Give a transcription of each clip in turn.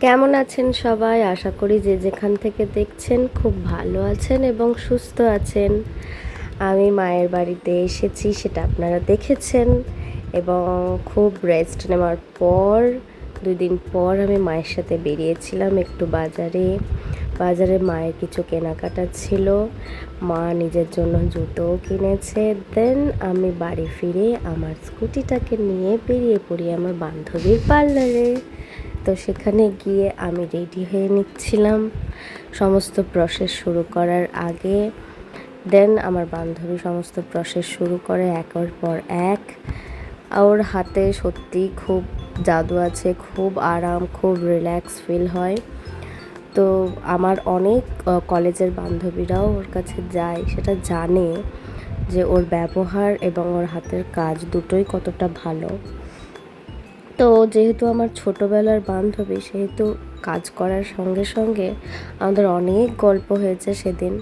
কেমন আছেন সবাই? আশা করি যে যেখান থেকে দেখছেন খুব ভালো আছেন এবং সুস্থ আছেন। আমি মায়ের বাড়িতে এসেছি, সেটা আপনারা দেখেছেন। এবং খুব রেস্ট নেওয়ার পর 2 দিন পর আমি মায়ের সাথে বেরিয়েছিলাম একটু বাজারে মায়ের কিছু কেনাকাটা ছিল। মা নিজের জন্য জুতোও কিনেছে। দেন আমি বাড়ি ফিরে আমার স্কুটিটাকে নিয়ে বেরিয়ে পড়ি আমার বান্ধবীর পার্লারে। তো সেখানে গিয়ে আমি রেডি হয়ে নিচ্ছিলাম সমস্ত প্রসেস শুরু করার আগে। দেন আমার বান্ধবী সমস্ত প্রসেস শুরু করে একের পর এক। ওর হাতে সত্যি খুব জাদু আছে, খুব আরাম, খুব রিল্যাক্স ফিল হয়। তো আমার অনেক কলেজের বান্ধবীরাও ওর কাছে যায়, সেটা জানে যে ওর ব্যবহার এবং ওর হাতের কাজ দুটোই কতটা ভালো। তো যেহেতু আমার ছোটোবেলার বান্ধবী, সেহেতু কাজ করার সঙ্গে সঙ্গে আমাদের অনেক গল্প হয়েছে সেদিন।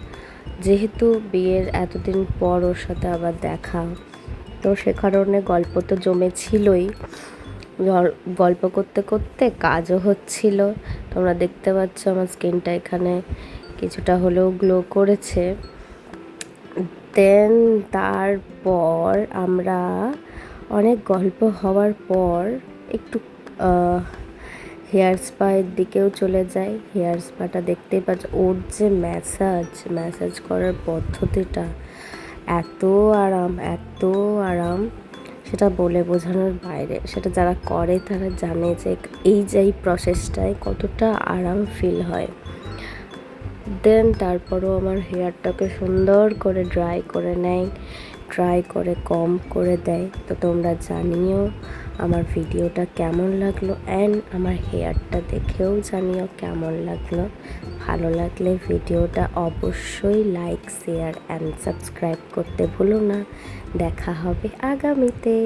যেহেতু বিয়ের এতদিন পর ওর সাথে আবার দেখা, তো সে কারণে গল্প তো জমেছিলই। গল্প করতে করতে কাজও হচ্ছিল। তোমরা দেখতে পাচ্ছ আমার স্কিনটা এখানে কিছুটা হলেও গ্লো করেছে। দেন তারপর আমরা অনেক গল্প হওয়ার পর একটু হেয়ার স্পায়ের দিকেও চলে যাই। হেয়ার স্পাটা দেখতেই পাচ্ছ, ওর যে ম্যাসাজ করার পদ্ধতিটা এত আরাম, সেটা বলে বোঝানোর বাইরে। সেটা যারা করে তারা জানে যে এই প্রসেসটায় কতটা আরাম ফিল হয়। দেন তারপরও আমার হেয়ারটাকে সুন্দর করে ড্রাই করে নেয়, ড্রাই করে কম করে দেয়। তো তোমরা জানিও আমার ভিডিওটা কেমন লাগলো, অ্যান্ড আমার হেয়ারটা দেখেও জানিও কেমন লাগলো। ভালো লাগলে ভিডিওটা অবশ্যই লাইক, শেয়ার অ্যান্ড সাবস্ক্রাইব করতে ভুলো না। দেখা হবে আগামীতে।